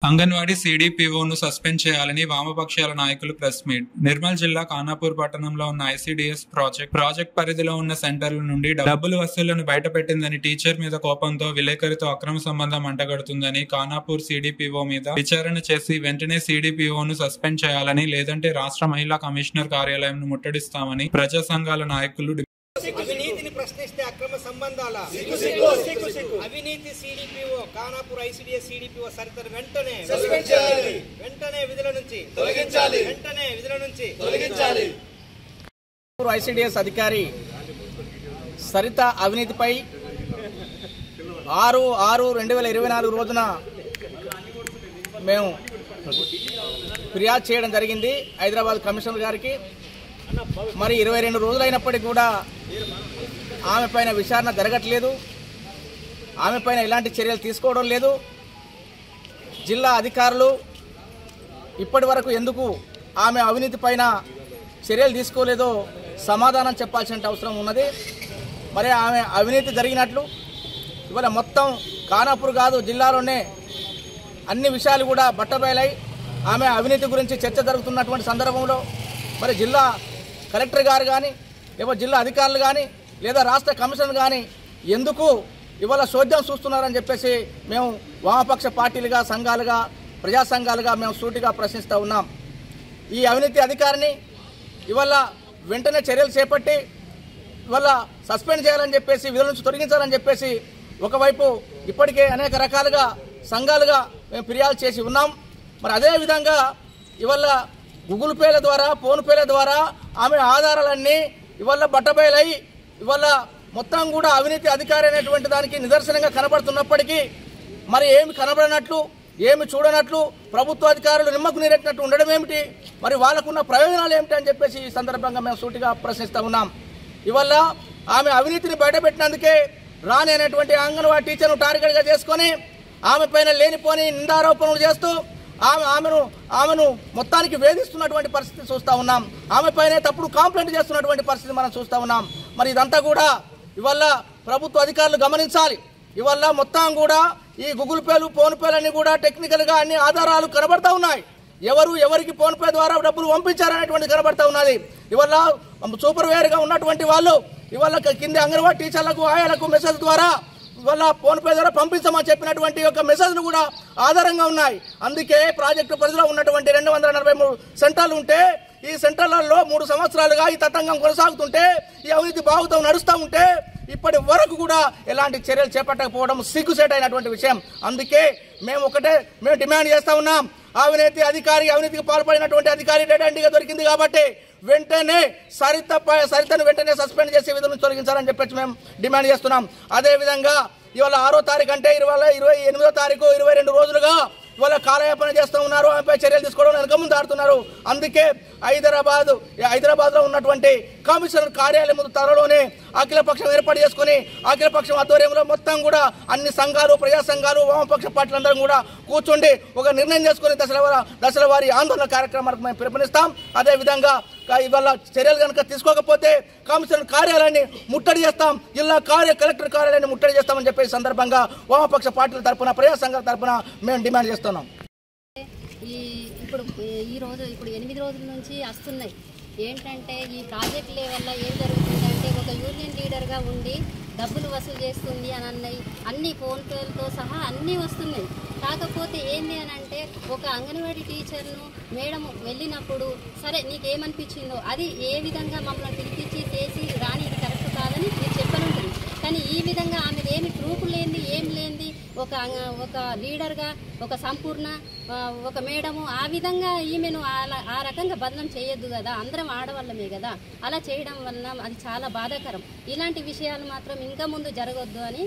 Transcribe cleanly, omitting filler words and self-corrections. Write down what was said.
Anganwadi సీడీపీఓను suspend చేయాలని వామపక్షాల నాయకులు press meet. Nirmal జిల్లా ఖానాపూర్ పట్టణంలో ఉన్న ఐసీడీఎస్ ప్రాజెక్ట్ పరిధిలో ఉన్న సెంటర్ల నుండి డబ్బులు వసూళ్లను బయటపెట్టిందని, టీచర్ మీద కోపంతో విలేకరితో అక్రమ సంబంధం అంటగడుతుందని, ఖానాపూర్ సీడీపీఓ మీద విచారణ చేసి వెంటనే సీడీపీఓను సస్పెండ్ చేయాలని, లేదంటే రాష్ట్ర మహిళా కమిషనర్ కార్యాలయంను ముట్టడిస్తామని ప్రజా సంఘాల నాయకులు అవినీతిని ప్రశ్నిస్తే అక్రమ సంబంధాల అవినీతి సీడీపీఓ ఖానాపూర్ ఐసీడీఎస్ సీడీపీఓ సరితను వెంటనే విధుల నుంచి తొలగించాలి. ఐసీడీఎస్ అధికారి సరిత అవినీతిపై 6/6/2024 రోజున మేము ఫిర్యాదు చేయడం జరిగింది హైదరాబాద్ కమిషనర్ గారికి. మరి 22 రోజులైనప్పటికీ కూడా ఆమె పైన విచారణ జరగట్లేదు, ఆమె పైన ఎలాంటి చర్యలు తీసుకోవడం లేదు. జిల్లా అధికారులు ఇప్పటి వరకు ఎందుకు ఆమె అవినీతి పైన చర్యలు తీసుకోలేదో సమాధానం చెప్పాల్సిన అవసరం ఉన్నది. మరి ఆమె అవినీతి జరిగినట్లు ఇవాళ మొత్తం ఖానాపూర్ కాదు, జిల్లాలోనే అన్ని విషయాలు కూడా బట్టబయలై ఆమె అవినీతి గురించి చర్చ జరుగుతున్నటువంటి సందర్భంలో మరి జిల్లా కలెక్టర్ గారు కానీ, లేకపోతే జిల్లా అధికారులు కానీ, లేదా రాష్ట్ర కమిషనర్ కానీ ఎందుకు ఇవాళ చోద్యం చూస్తున్నారని చెప్పేసి మేము వామపక్ష పార్టీలుగా, సంఘాలుగా, ప్రజా సంఘాలుగా మేము సూటిగా ప్రశ్నిస్తూ ఉన్నాం. ఈ అవినీతి అధికారిని ఇవాళ వెంటనే చర్యలు చేపట్టి ఇవాళ సస్పెండ్ చేయాలని చెప్పేసి, విధుల నుంచి తొలగించాలని చెప్పేసి ఒకవైపు ఇప్పటికే అనేక రకాలుగా సంఘాలుగా మేము ఫిర్యాదు చేసి ఉన్నాం. మరి అదేవిధంగా ఇవాళ గూగుల్ పేల ద్వారా, ఫోన్ పేల ద్వారా ఆమె ఆధారాలన్నీ ఇవాళ బట్టబయలై ఇవాళ మొత్తం కూడా అవినీతి అధికారి అనేటువంటి దానికి నిదర్శనంగా కనబడుతున్నప్పటికీ మరి ఏమి కనబడినట్లు, ఏమి చూడనట్లు ప్రభుత్వ అధికారులు నిమ్మకు నీరెట్టినట్టు ఉండడం ఏమిటి, మరి వాళ్ళకున్న ప్రయోజనాలు ఏమిటి అని చెప్పేసి ఈ సందర్భంగా మేము సూటిగా ప్రశ్నిస్తూ ఉన్నాం. ఇవాళ ఆమె అవినీతిని బయటపెట్టినందుకే రాని అనేటువంటి అంగన్వాడీ టీచర్ను టార్గెట్గా చేసుకొని ఆమె పైన లేనిపోని నిందారోపణలు చేస్తూ ఆమెను మొత్తానికి వేధిస్తున్నటువంటి పరిస్థితి చూస్తూ ఉన్నాం. ఆమె పైన తప్పుడు కంప్లైంట్ చేస్తున్నటువంటి పరిస్థితి మనం చూస్తూ ఉన్నాం. మరి ఇదంతా కూడా ఇవాళ ప్రభుత్వ అధికారులు గమనించాలి. ఇవాళ మొత్తం కూడా ఈ గూగుల్ పేలు, ఫోన్ పేలన్నీ కూడా టెక్నికల్గా అన్ని ఆధారాలు కనబడతా ఉన్నాయి. ఎవరికి ఫోన్ పే ద్వారా డబ్బులు పంపించారనేటువంటి కనబడతా ఉన్నది. ఇవాళ సూపర్వైజర్గా ఉన్నటువంటి వాళ్ళు ఇవాళ కింద అంగన్వాడీ టీచర్లకు, ఆయాలకు మెసేజ్ ద్వారా ఇవాళ ఫోన్ పే ద్వారా పంపించమని చెప్పినటువంటి ఒక మెసేజ్లు కూడా ఆధారంగా ఉన్నాయి. అందుకే ప్రాజెక్టు పరిధిలో ఉన్నటువంటి 243 సెంటర్లు ఉంటే ఈ సెంటర్లలో 3 సంవత్సరాలుగా ఈ తతంగం కొనసాగుతుంటే, ఈ అవినీతి బాగుతం నడుస్తూ ఉంటే ఇప్పటి వరకు కూడా ఎలాంటి చర్యలు చేపట్టకపోవడం సిగ్గుసేటైనటువంటి విషయం. అందుకే మేము డిమాండ్ చేస్తూ ఉన్నాం. అవినీతికి పాల్పడినటువంటి అధికారి డెడ్ హ్యాండ్గా దొరికింది కాబట్టి వెంటనే సరితను వెంటనే సస్పెండ్ చేసి విధుల నుంచి తొలగించాలని చెప్పేసి మేము డిమాండ్ చేస్తున్నాం. అదేవిధంగా ఇవాళ 6వ తారీఖు అంటే 28వ తారీఖు 22 రోజులుగా ఇవాళ కాలయాపన చేస్తూ ఉన్నారు. ఆమెపై చర్యలు తీసుకోవడం వెనక ముందు ఆడుతున్నారు. అందుకే హైదరాబాద్లో ఉన్నటువంటి కమిషనర్ కార్యాలయం ముందు త్వరలోనే అఖిలపక్షం ఏర్పాటు చేసుకుని అఖిలపక్షం ఆధ్వర్యంలో మొత్తం కూడా అన్ని సంఘాలు, ప్రజా సంఘాలు, వామపక్ష పార్టీలందరం కూడా కూర్చుండి ఒక నిర్ణయం చేసుకుని దశల వారి ఆందోళన కార్యక్రమాలకు మేము పిలుపునిస్తాం. అదేవిధంగా ఇవాళ చర్యలు కనుక తీసుకోకపోతే కమిషనర్ కార్యాలయాన్ని ముట్టడి చేస్తాం, జిల్లా కలెక్టర్ కార్యాలయాన్ని ముట్టడి చేస్తామని చెప్పే సందర్భంగా వామపక్ష పార్టీల తరఫున, ప్రజా సంఘాల తరఫున మేము డిమాండ్ చేస్తున్నాం. ఇప్పుడు 8 రోజుల నుంచి వస్తున్నాయి. ఏంటంటే ఈ ప్రాజెక్టుల వల్ల ఏం జరుగుతుందంటే ఒక యూనియన్ లీడర్గా ఉండి డబ్బులు వసూలు చేస్తుంది అని అన్నాయి. అన్ని ఫోన్ పేలతో సహా అన్నీ వస్తున్నాయి. కాకపోతే ఏంటి అని అంటే ఒక అంగన్వాడీ టీచర్ను మేడం వెళ్ళినప్పుడు సరే నీకేమనిపించిందో అది ఏ విధంగా మమ్మల్ని పిలిపించి చేసి రాని ఇది కరెక్ట్ కాదని మీరు చెప్పనుంటుంది. కానీ ఈ విధంగా ఆమెది ఏమి ప్రూఫ్ లేనిది, ఏం లేనిది ఒక లీడర్గా, ఒక సంపూర్ణ, ఒక మేడము ఆ విధంగా ఈమెను ఆ రకంగా బదనం చేయొద్దు కదా. అందరం ఆడవాళ్ళమే కదా. అలా చేయడం వల్ల అది చాలా బాధాకరం. ఇలాంటి విషయాలు మాత్రం ఇంకా ముందు జరగొద్దు అని